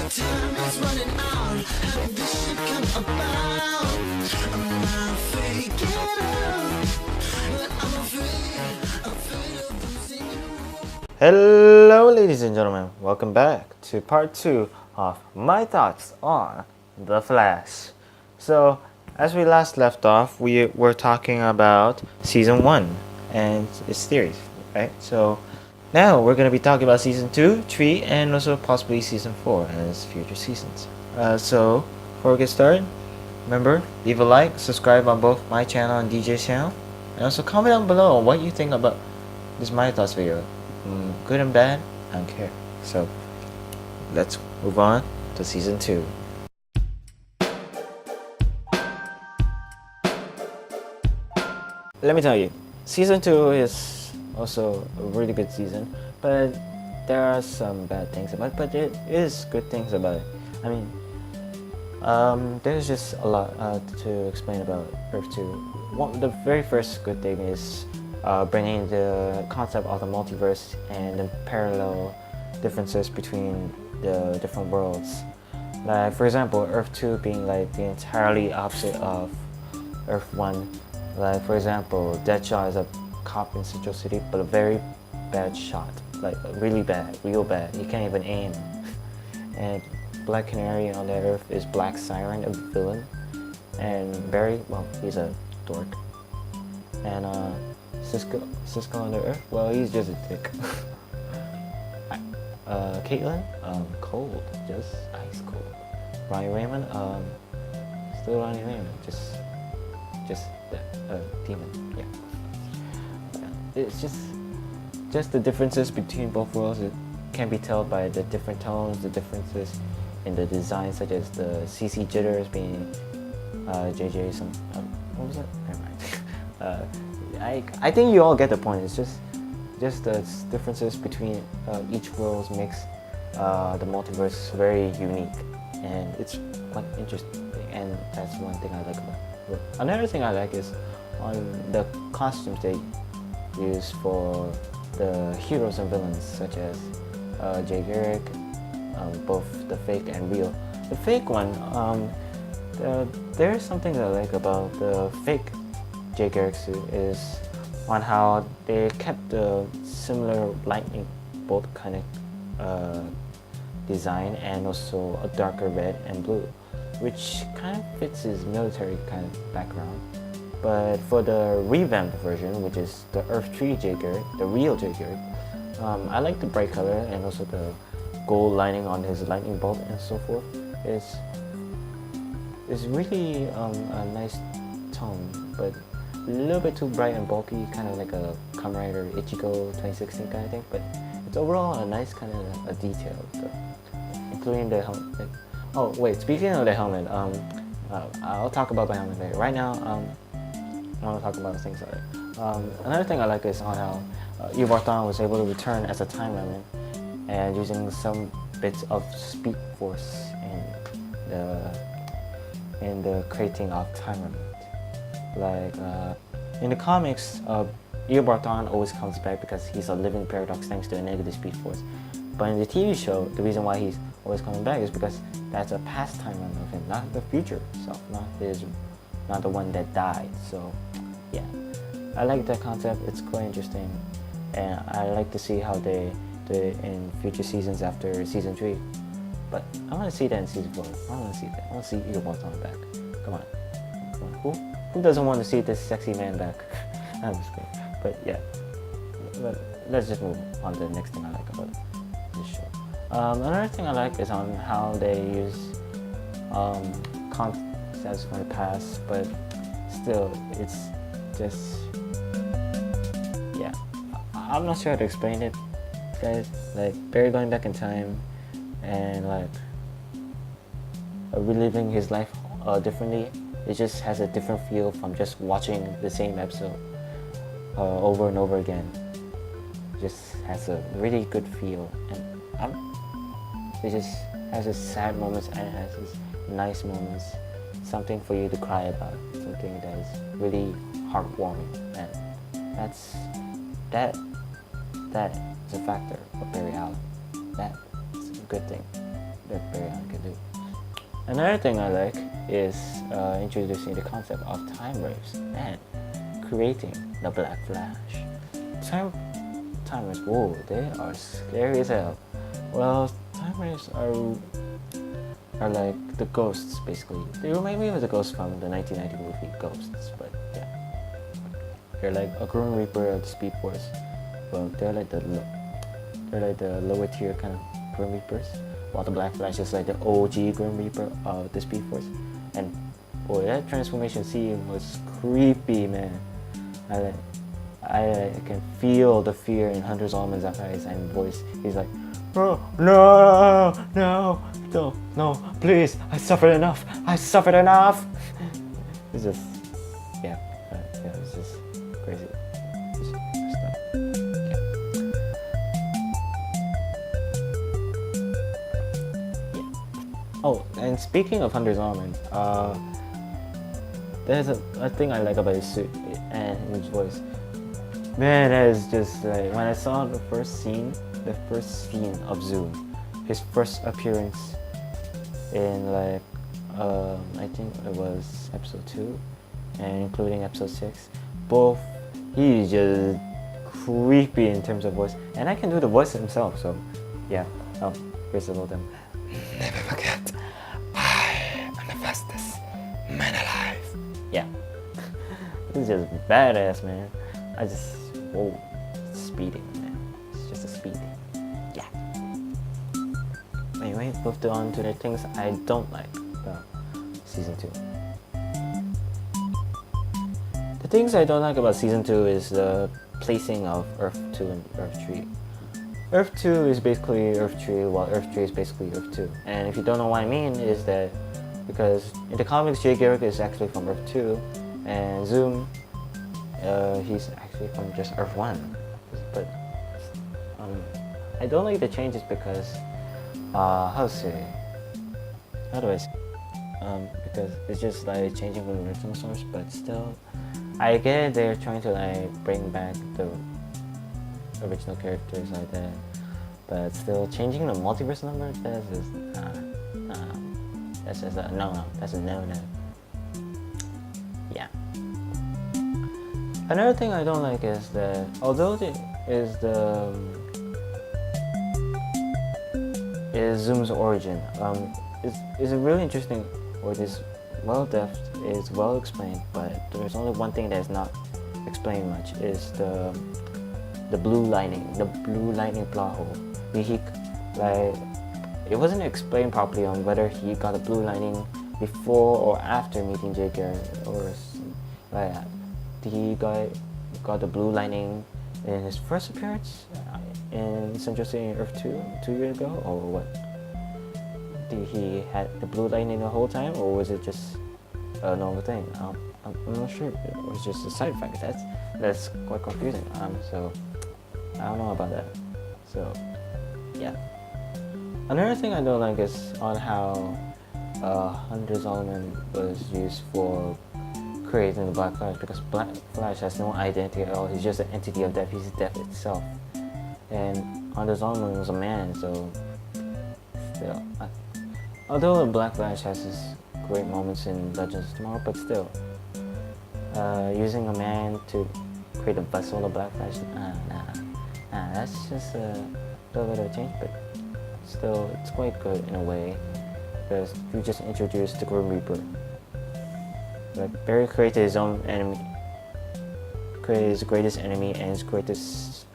Time is running out. How did this shit come about? I'm not faking up, but I'm afraid of losing you. Hello ladies and gentlemen, welcome back to part 2 of my thoughts on The Flash. So, as we last left off, we were talking about Season 1 and its theories, right? So, now we're going to be talking about Season 2, 3, and also possibly Season 4 as future seasons. So, before we get started, remember, leave a like, subscribe on both my channel and DJ's channel, and also comment down below what you think about this My Thoughts video. Good and bad, I don't care. So, let's move on to Season 2. Let me tell you, Season 2 is also a really good season, but there are some bad things about it, but it is good things about it. I mean, there's just a lot to explain about Earth 2. The very first good thing is bringing the concept of the multiverse and the parallel differences between the different worlds. Like, for example, Earth 2 being like the entirely opposite of Earth 1. Like, for example, Deadshot is a cop in Central City, but a very bad shot. Like, really bad, real bad. He can't even aim. And Black Canary on that Earth is Black Siren, a villain. And Barry, well, he's a dork. And Cisco on the Earth, well, he's just a dick. Caitlin, cold, just ice cold. Ronnie Raymond, still Ronnie Raymond, just demon, yeah. It's just the differences between both worlds. It can be told by the different tones, the differences in the design, such as the CC jitters being JJ some what was that? Never mind. I think you all get the point. It's just the differences between each world makes the multiverse very unique, and it's quite interesting. And that's one thing I like about it. Another thing I like is on the costumes they use for the heroes and villains, such as Jay Garrick, both the fake and real. The fake one, there's something that I like about the fake Jay Garrick suit is on how they kept the similar lightning bolt kind of design, and also a darker red and blue, which kind of fits his military kind of background. But for the revamped version, which is the Earth 3 Jay Garrick, the real Jay Garrick, I like the bright color and also the gold lining on his lightning bolt and so forth. It's really a nice tone, but a little bit too bright and bulky, kind of like a Kamen Rider Ichigo 2016 kind of thing. But it's overall a nice kind of a detail, including the helmet. Oh wait, speaking of the helmet, I'll talk about the helmet later. Right now, I want to talk about the things like that. Another thing I like is on how Thawne was able to return as a time remnant and using some bits of Speed Force in the creating of time remnant. Like in the comics, Thawne always comes back because he's a living paradox thanks to a negative Speed Force. But in the TV show, the reason why he's always coming back is because that's a past time remnant of him, not the future self, not the one that died. So yeah, I like that concept. It's quite interesting, and I like to see how they do it in future seasons after Season 3. But I want to see that in Season 4. I want to see that. I want to see Thawne back. Come on. Who doesn't want to see this sexy man back? I'm just kidding. But yeah, but let's just move on to the next thing I like about this show. Another thing I like is on how they use concepts from the past, but still, it's just, yeah. I'm not sure how to explain it, guys. Like, Barry going back in time and like reliving his life differently. It just has a different feel from just watching the same episode over and over again. It just has a really good feel, and it just has its sad moments and it has its nice moments. Something for you to cry about, something that is really heartwarming, and that is a factor of Barry Allen. That is a good thing. that Barry can do. Another thing I like is introducing the concept of time waves and creating the Black Flash. Time waves, whoa, they are scary as hell. Well, time waves are like the ghosts, basically. They remind me of the ghosts from the 1990 movie Ghosts, but yeah. They're like a Grim Reaper of the Speed Force. Well, they're like the lower tier kind of Grim Reapers, while the Black Flash is like the OG Grim Reaper of the Speed Force. And boy, that transformation scene was creepy, man. I can feel the fear in Hunter Zolman's eyes and voice. He's like, oh, no, please, I suffered enough. It's just, yeah, it's just crazy. It's stuff. Yeah. Oh, and speaking of Hunter Zolman, there's a thing I like about his suit and his voice. Man, that is just like, when I saw the first scene of Zoom, his first appearance in like, I think it was episode 2, and including episode 6, both, he's just creepy in terms of voice, and I can do the voice himself, so yeah, here's a little them. Never forget, I am the fastest man alive. Yeah, this is just badass, man. Whoa, speeding, man. It's just a speed. Yeah. Anyway, moved on to the things I don't like about season 2. The things I don't like about season 2 is the placing of Earth 2 and Earth 3. Earth 2 is basically Earth 3, while Earth 3 is basically Earth 2. And if you don't know what I mean, is that because in the comics, Jay Garrick is actually from Earth 2, and Zoom, he's actually from just Earth 1. But I don't like the changes because because it's just like changing from the original source, but still I get they're trying to like bring back the original characters like that, but still changing the multiverse number, that's just a no, that's a no. Yeah. Another thing I don't like is that although is Zoom's origin, is a really interesting, or is well depth, is well explained, but there's only one thing that is not explained much, is the blue lightning plot hole. It wasn't explained properly on whether he got a blue lightning before or after meeting Jay Garrick, or like he got the blue lightning in his first appearance in Central City Earth 2 years ago, or what? Did he had the blue lightning the whole time, or was it just a normal thing? I'm not sure. It was just a side effect. That's quite confusing. So I don't know about that. So yeah. Another thing I don't like is on how Hunter Zolman was used for creating the Black Flash, because Black Flash has no identity at all. He's just an entity of death. He's death itself. And Hunter Zolman was a man, so still. Although Black Flash has his great moments in Legends of Tomorrow, but still, using a man to create a vessel of Black Flash, that's just a little bit of a change, but still, it's quite good in a way, because you just introduced the Grim Reaper. Like, Barry created his own enemy, created his greatest enemy and his greatest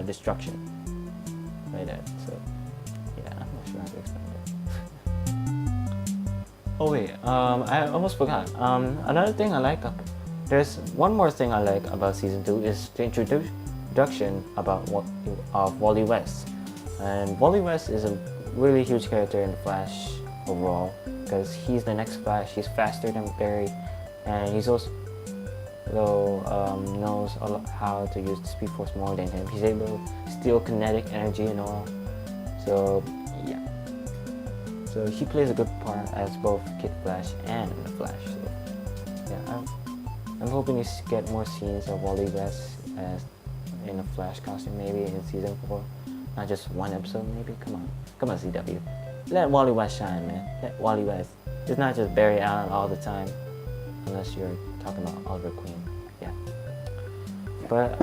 destruction. Like that, so yeah, I'm not sure how to explain that. Oh wait, I almost forgot. Another thing I like, there's one more thing I like about season 2 is the introduction of Wally West. And Wally West is a really huge character in Flash overall, because he's the next Flash. He's faster than Barry, and he's also knows how to use the Speed Force more than him. He's able to steal kinetic energy and all. So yeah. So he plays a good part as both Kid Flash and the Flash. So yeah, I'm hoping to get more scenes of Wally West as in a Flash costume, maybe in season 4. not just one episode maybe. Come on, CW. Let Wally West shine, man. Let Wally West. It's not just Barry Allen all the time, unless you're talking about Oliver Queen. Yeah. But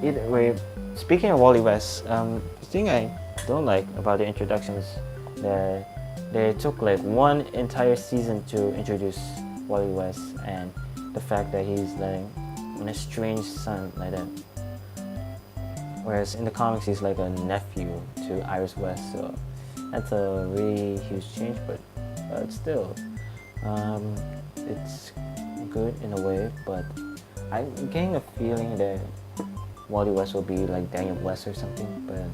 either way, speaking of Wally West, the thing I don't like about the introductions that they took like one entire season to introduce Wally West, and the fact that he's like an estranged son like that. Whereas in the comics he's like a nephew to Iris West, so that's a really huge change, but still, it's good in a way, but I'm getting a feeling that Wally West will be like Daniel West or something, but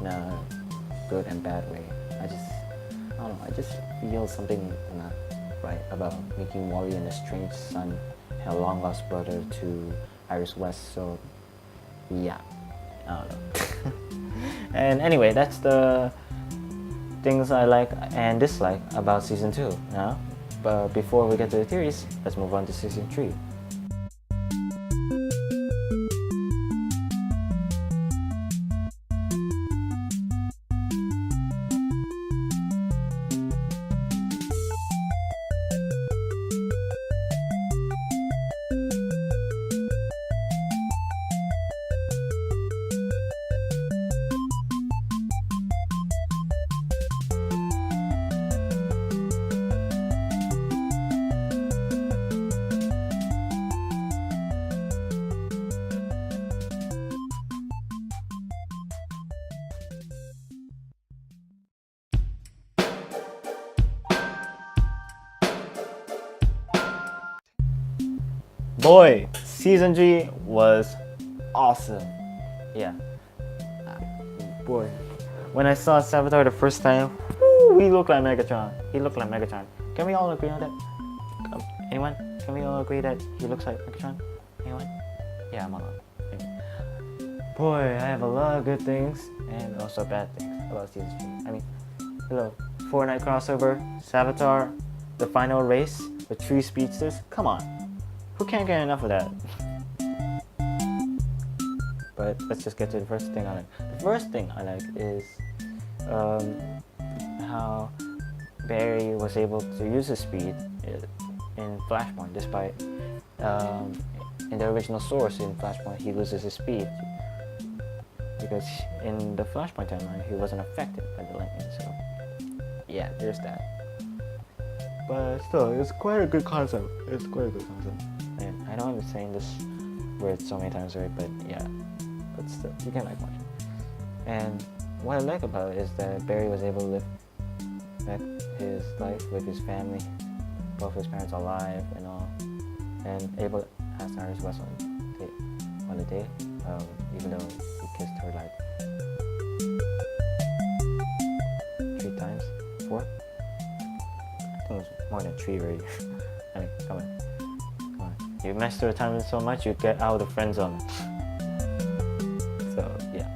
in a good and bad way. I don't know, I just feel something not right about making Wally an estranged son and a long lost brother to Iris West, so yeah, I don't know. And anyway, that's the things I like and dislike about season 2 now. But before we get to the theories, let's move on to season 3. Boy, season 3 was awesome. Yeah. Boy, when I saw Savitar the first time, he looked like Megatron. He looked like Megatron. Can we all agree on that? Anyone? Can we all agree that he looks like Megatron? Anyone? Yeah, I'm alone. Boy, I have a lot of good things and also bad things about season 3. I mean, hello, Fortnite crossover, Savitar, the final race with 3 speedsters. Come on. Who can't get enough of that? But let's just get to the first thing I like. The first thing I like is how Barry was able to use his speed in Flashpoint, despite in the original source in Flashpoint he loses his speed because in the Flashpoint timeline he wasn't affected by the lightning. So yeah, there's that. But still, it's quite a good concept. It's quite a good concept. And I know I'm saying this word so many times already, but yeah. But still, you can like watch it. And what I like about it is that Barry was able to live back his life with his family, both his parents alive and all, and able to ask Iris West on the day, even though he kissed her like 3 times, 4. I think it was more than 3 already. I mean, come on. You master the time so much, you get out of the friend zone. So yeah.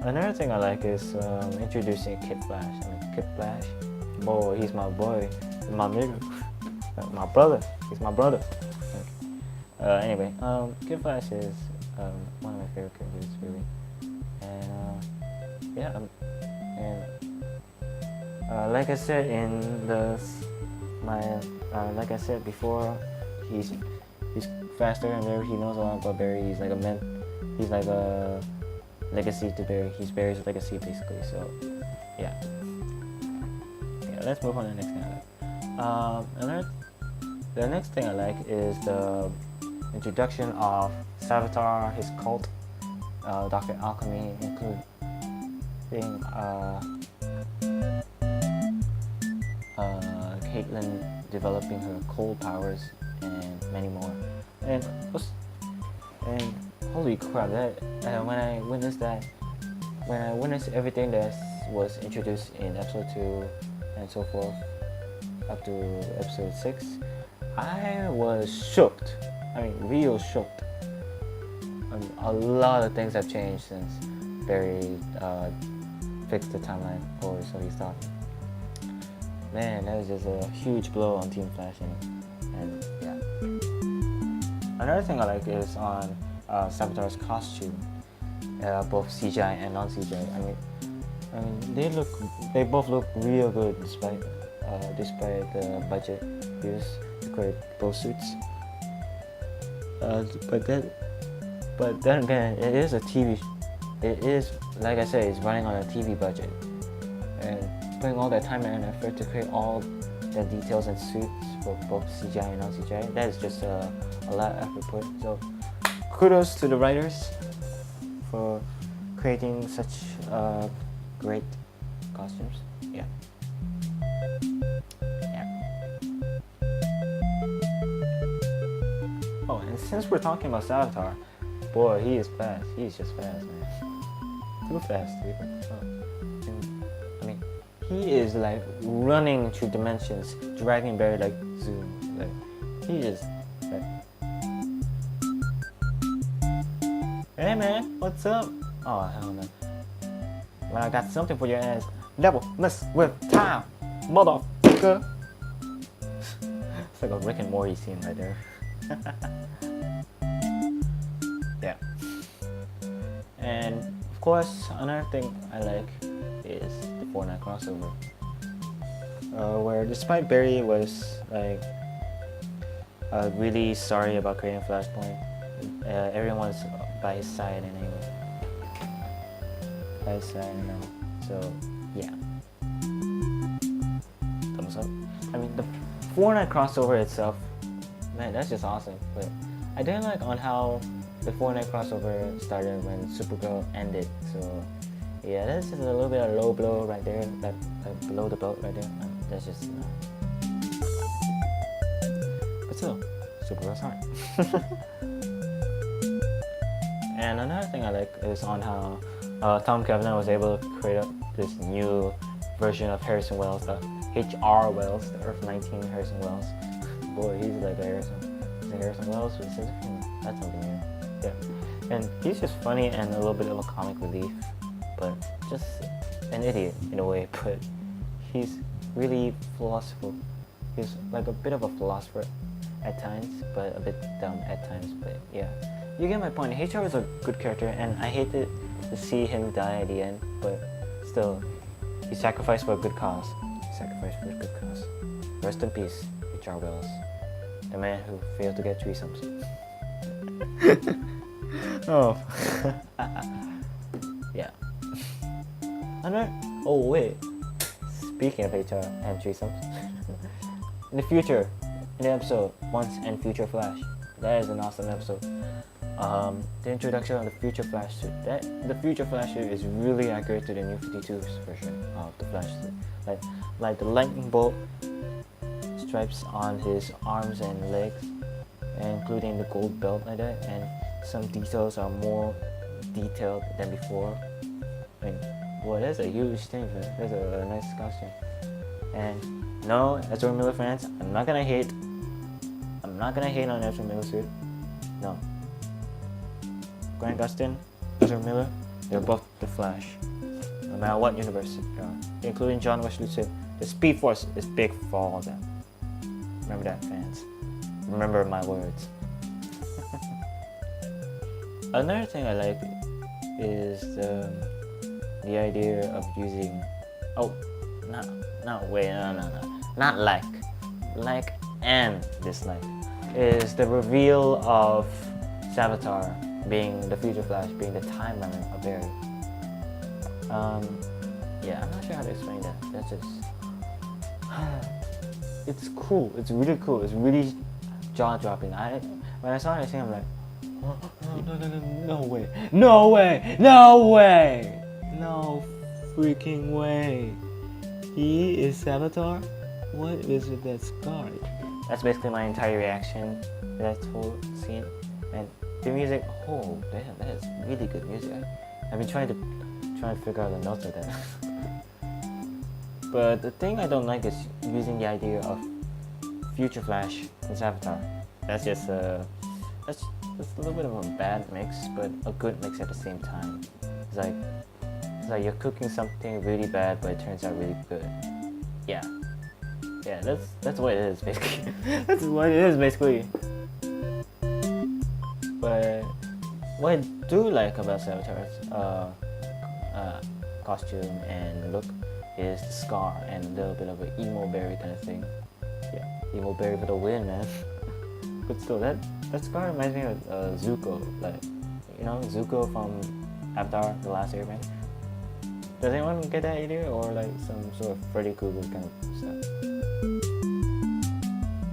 Another thing I like is introducing Kid Flash. I mean, Kid Flash, boy, he's my boy, my nigga, my brother. He's my brother. Anyway, Kid Flash is one of my favorite characters, really. And yeah, and like I said in like I said before, he's faster and Barry. He knows a lot about Barry. He's like a legacy to Barry. He's Barry's legacy basically. So yeah. Let's move on to the next thing I like. The next thing I like is the introduction of Savitar, his cult, Dr. Alchemy, including Caitlin developing her cold powers and many more. And holy crap! When I witnessed everything that was introduced in episode 2 and so forth up to episode 6, I was shocked. I mean, real shocked. A lot of things have changed since Barry fixed the timeline forward, so he stopped. Man, that was just a huge blow on Team Flash, and yeah. Another thing I like is on Savitar's costume. both CGI and non-CGI. I mean, they both look real good despite the budget used to create both suits. But then again, it is a TV. It is, like I said, it's running on a TV budget, and putting all that time and effort to create all the details and suits for both CGI and non-CGI. That is just a lot of effort put. So kudos to the writers for creating such great costumes. Yeah. Oh, and since we're talking about Savitar, boy, he is fast. He's just fast, man. Too fast, dude. I mean, he is like running through dimensions, dragging Barry like zoom. Like, he is like, hey man, what's up? Oh hell no. When I got something for your ass, never mess with time, motherfucker. It's like a Rick and Morty scene right there. Yeah. And of course, another thing I like is the Fortnite crossover, where despite Barry was like really sorry about creating Flashpoint, everyone's by his side anyway. So yeah, thumbs up. I mean, the Fortnite crossover itself, man, that's just awesome. But I didn't like on how the Fortnite crossover started when Supergirl ended. So yeah, that's just a little bit of low blow right there, that below the belt right there. That's just but still, Supergirl's hard. And another thing I like is on how Tom Cavanagh was able to create this new version of Harrison Wells, the HR Wells, the Earth 19 Harrison Wells. Boy, he's like Harrison Wells with sense of humor. That's something new. Yeah, and he's just funny and a little bit of a comic relief, but just an idiot in a way. But he's really philosophical. He's like a bit of a philosopher at times, but a bit dumb at times. But yeah, you get my point. HR was a good character, and I hated to see him die at the end, but still, he sacrificed for a good cause. Rest in peace, HR Wells, the man who failed to get threesomes. Oh. Yeah. Oh wait. Speaking of HR and threesomes, in the future, in the episode Once and Future Flash, that is an awesome episode. The introduction of the Future Flash suit. The Future Flash suit is really accurate to the New 52's version of the Flash suit. Like the lightning bolt stripes on his arms and legs, including the gold belt like that, and some details are more detailed than before. I mean, boy, that's a huge thing. That's a nice costume. And no, Ezra Miller fans, I'm not gonna hate on Ezra Miller suit. No. Grant Gustin, Ezra Miller, they're both the Flash. No matter what universe they are, including John Wesley too. The Speed Force is big for all of them. Remember that, fans. Remember my words. Another thing I like is the idea of using. Not like and dislike is the reveal of Savitar being the Future Flash, being the time runner of Barry. Yeah, I'm not sure how to explain that. That's just it's cool. It's really cool. It's really jaw-dropping. When I saw it, I'm like, no way, no freaking way. He is Savitar? What is with that scar? That's basically my entire reaction to that whole scene. And the music, oh damn, that is really good music. I've been trying to figure out the notes of that. But the thing I don't like is using the idea of Future Flash and Savitar. That's just that's a little bit of a bad mix, but a good mix at the same time. It's like you're cooking something really bad, but it turns out really good. Yeah, that's what it is basically. That's what it is basically. But what I do like about Savitar's costume and look is the scar and a little bit of an emo berry kind of thing. Yeah, emo berry for the win, man. But still, that scar reminds me of Zuko, like, you know, Zuko from Avatar: The Last Airbender. Does anyone get that idea, or like some sort of Freddy Krueger kind of stuff?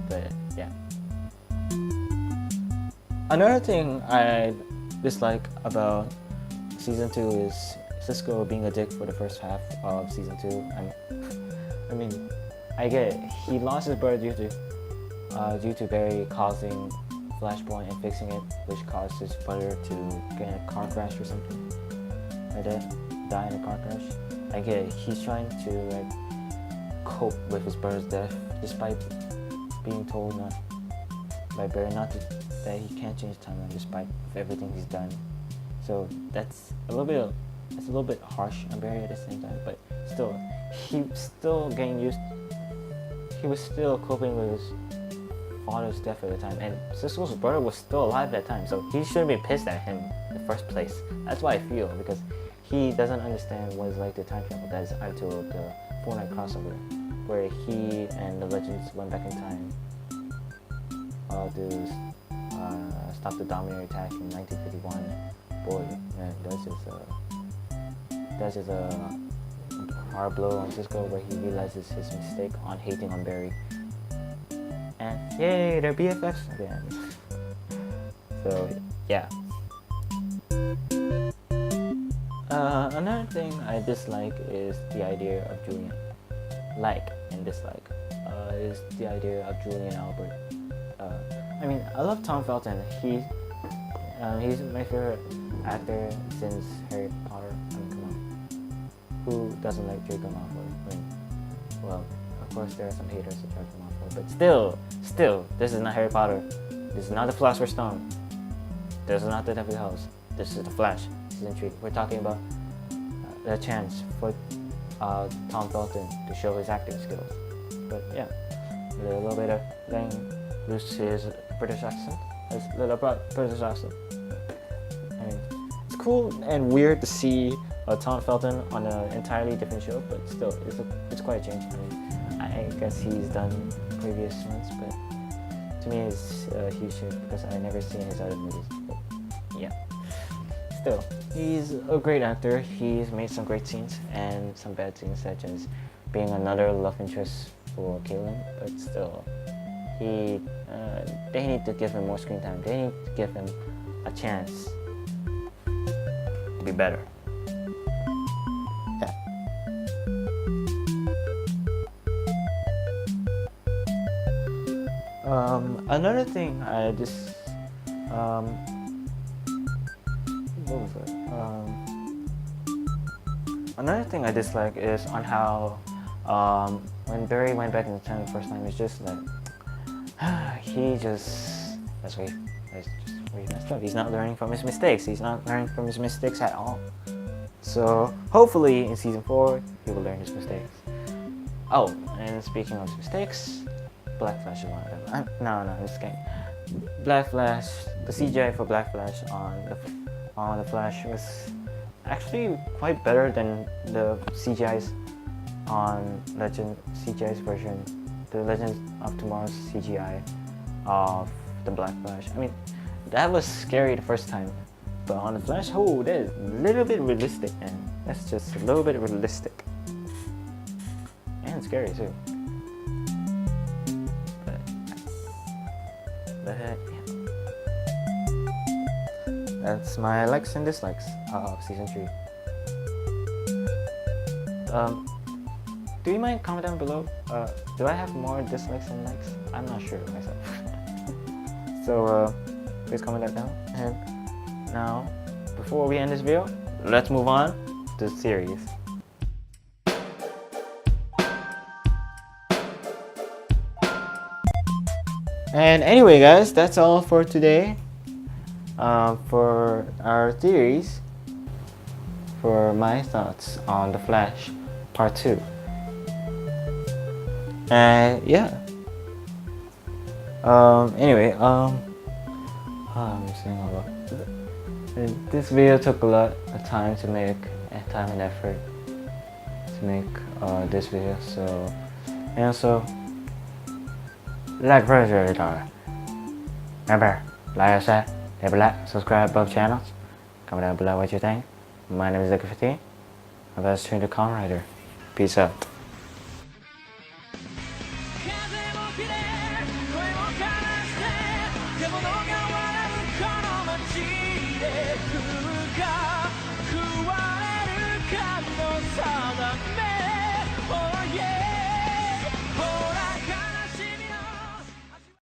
But yeah. Another thing I dislike about season 2 is Cisco being a dick for the first half of season 2. I mean, I get it. He lost his brother due to Barry causing Flashpoint and fixing it, which caused his brother to get in a car crash or something like that, die in a car crash. I get it. He's trying to like cope with his brother's death, despite being told by Barry that he can't change timeline despite everything he's done. So that's a little bit harsh on Barry at the same time, but still, he was still coping with his father's death at the time, and Cisco's brother was still alive at that time, so he shouldn't be pissed at him in the first place. That's why I feel, because he doesn't understand what it's like to time travel. That is until the Fortnite crossover, where he and the Legends went back in time to stop the Dominator attack in 1951. Boy, man, that's just a hard blow on Cisco, where he realizes his mistake on hating on Barry. And yay, they're BFFs again. So yeah. Another thing I dislike is the idea of Julian. Like and dislike is the idea of Julian Albert. I mean, I love Tom Felton. He's my favorite actor since Harry Potter. I mean, come on. Who doesn't like Draco Malfoy? I mean, well, of course there are some haters of Draco Malfoy, but still, this is not Harry Potter. This is not the Philosopher's Stone. This is not the Deathly Hallows. This is the Flash season 3. We're talking about the chance for Tom Felton to show his acting skills. But yeah, a little bit of letting loose his British accent. His little British accent. I mean, it's cool and weird to see Tom Felton on an entirely different show, but still, it's quite a change. I mean, I guess he's done previous ones, but to me it's a huge shift because I've never seen his other movies. But yeah, still, he's a great actor. He's made some great scenes and some bad scenes, such as being another love interest for Kaylin, but still, they need to give him more screen time. They need to give him a chance to be better. Yeah. Another thing I just what was it? Another thing I dislike is on how when Barry went back in time the first time, it's just like that's where he messed up. He's not learning from his mistakes. He's not learning from his mistakes at all. So hopefully in season 4 he will learn his mistakes. Oh, and speaking of mistakes, Black Flash is one of them. No, I'm just kidding. Black Flash, the CGI for Black Flash on the Flash was actually quite better than the CGI's on CGI's version, the Legends of Tomorrow's CGI of the Black Flash. I mean, that was scary the first time, but on the Flash, that is a little bit realistic, man. That's just a little bit realistic and scary too. But yeah. That's my likes and dislikes of season 3. Do you mind comment down below? Do I have more dislikes and likes? I'm not sure myself. So please comment that down. And now, before we end this video, let's move on to the series. And anyway, guys, that's all for today. For our theories, for my thoughts on The Flash Part 2. And yeah. Anyway, I'm saying a lot. And this video took a lot of time to make, and time and effort to make this video. So, and also, without further ado, remember, like I said, leave a like, subscribe both channels. Comment down below what you think. My name is DforDeejay. I'm a student con writer. Peace out.